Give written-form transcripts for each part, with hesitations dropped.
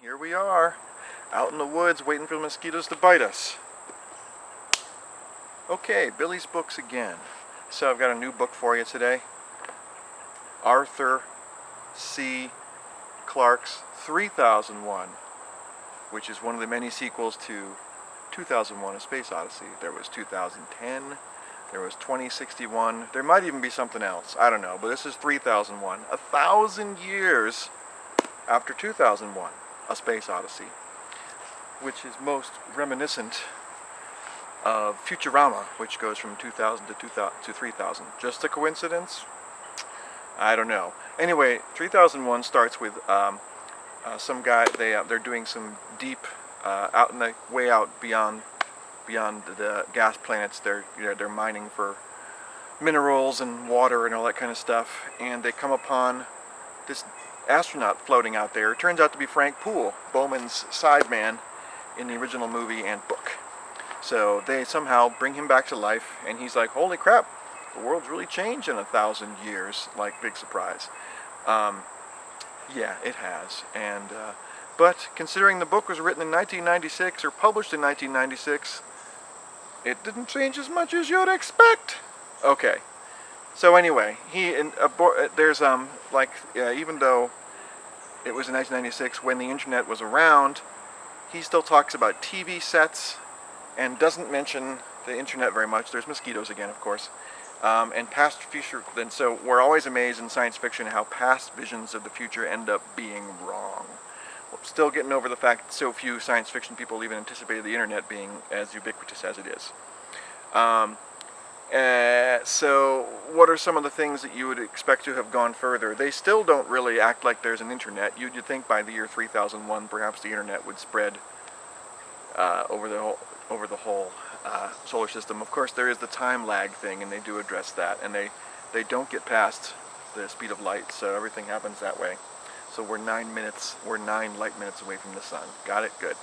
Here we are, out in the woods waiting for the mosquitoes to bite us. Okay, Billy's books again. So I've got a new book for you today. Arthur C. Clarke's 3001, which is one of the many sequels to 2001: A Space Odyssey. There was 2010, there was 2061, there might even be something else, I don't know, but this is 3001, 1,000 years after 2001: A Space Odyssey, which is most reminiscent of Futurama, which goes from 2000 to 3000. Just a coincidence? I don't know. Anyway, 3001 starts with some guy. They're doing some deep out in the way out beyond the gas planets. They're mining for minerals and water and all that kind of stuff, and they come upon this astronaut floating out there. It turns out to be Frank Poole, Bowman's sideman in the original movie and book. So they somehow bring him back to life, and he's like, holy crap, the world's really changed in 1,000 years, like, big surprise. Yeah, it has. And but considering the book was written in 1996 or published in 1996, it didn't change as much as you'd expect. Okay. So anyway, even though it was in 1996 when the internet was around, he still talks about TV sets and doesn't mention the internet very much. There's mosquitoes again, of course, and past future. And so we're always amazed in science fiction how past visions of the future end up being wrong. We're still getting over the fact that so few science fiction people even anticipated the internet being as ubiquitous as it is. So what are some of the things that you would expect to have gone further? They still don't really act like there's an internet. You'd think by the year 3001 perhaps the internet would spread over the whole solar system. Of course there is the time lag thing, and they do address that, and they don't get past the speed of light, so everything happens that way. So we're 9 light minutes away from the sun. Got it? Good.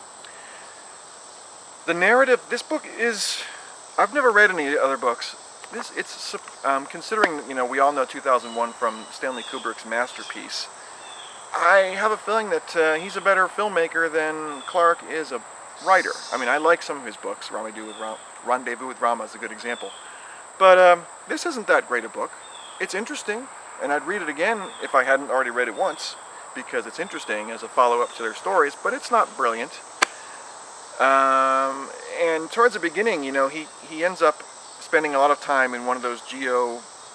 The narrative, this book is, I've never read any other books. Considering, we all know 2001 from Stanley Kubrick's masterpiece, I have a feeling that he's a better filmmaker than Clarke is a writer. I mean, I like some of his books. Rendezvous with Rama is a good example. But this isn't that great a book. It's interesting, and I'd read it again if I hadn't already read it once, because it's interesting as a follow-up to their stories, but it's not brilliant. And towards the beginning, he ends up spending a lot of time in one of those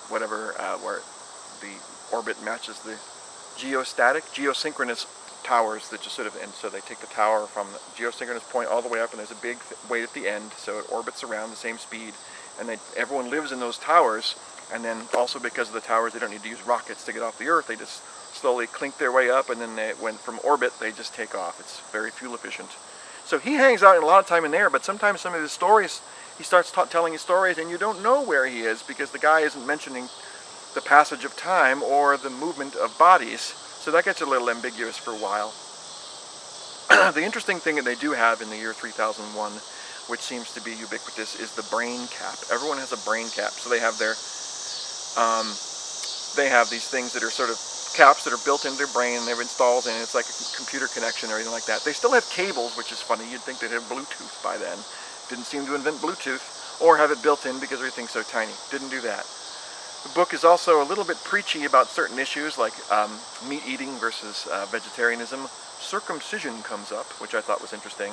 where the orbit matches the geosynchronous towers that just and so they take the tower from the geosynchronous point all the way up, and there's a big weight at the end, so it orbits around the same speed, and everyone lives in those towers. And then also because of the towers, they don't need to use rockets to get off the Earth. They just slowly clink their way up, and then from orbit, they just take off. It's very fuel efficient. So he hangs out a lot of time in there, but sometimes some of his stories, he starts telling his stories, and you don't know where he is because the guy isn't mentioning the passage of time or the movement of bodies. So that gets a little ambiguous for a while. The interesting thing that they do have in the year 3001, which seems to be ubiquitous, is the brain cap. Everyone has a brain cap. So they have these things that are sort of caps that are built into their brain, and they're installed, and it's like a computer connection or anything like that. They still have cables, which is funny. You'd think they'd have Bluetooth by then. Didn't seem to invent Bluetooth or have it built in because everything's so tiny. Didn't do that. The book is also a little bit preachy about certain issues like meat eating versus vegetarianism. Circumcision comes up, which I thought was interesting.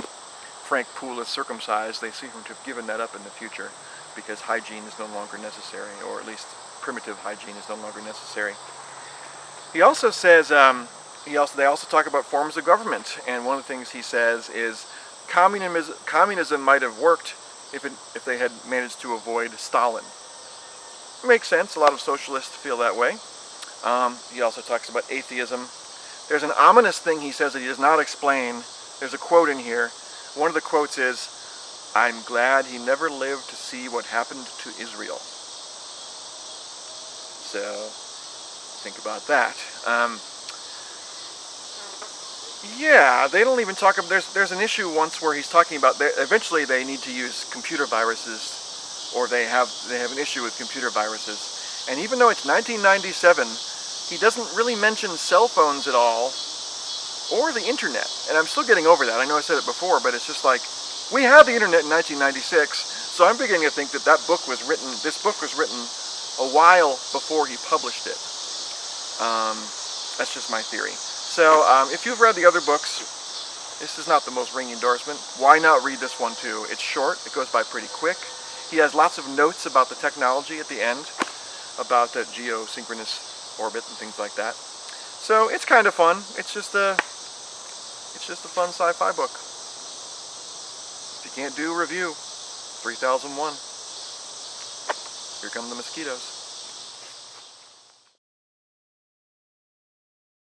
Frank Poole is circumcised. They seem to have given that up in the future because hygiene is no longer necessary, or at least primitive hygiene is no longer necessary. He also says, they also talk about forms of government, and one of the things he says is communism might have worked if they had managed to avoid Stalin. Makes sense. A lot of socialists feel that way. He also talks about atheism. There's an ominous thing he says that he does not explain. There's a quote in here. One of the quotes is, "I'm glad he never lived to see what happened to Israel." So think about that. Yeah, they don't even talk about. There's an issue once where he's talking about eventually they need to use computer viruses, or they have an issue with computer viruses. And even though it's 1997, he doesn't really mention cell phones at all. or the internet. And I'm still getting over that. I know I said it before, but it's just like, we had the internet in 1996, so I'm beginning to think that this book was written a while before he published it. That's just my theory. So if you've read the other books, this is not the most ringing endorsement. Why not read this one too? It's short, it goes by pretty quick. He has lots of notes about the technology at the end, about that geosynchronous orbit and things like that. So it's kind of fun. It's just a fun sci-fi book. If you can't do a review, 3001. Here come the mosquitoes.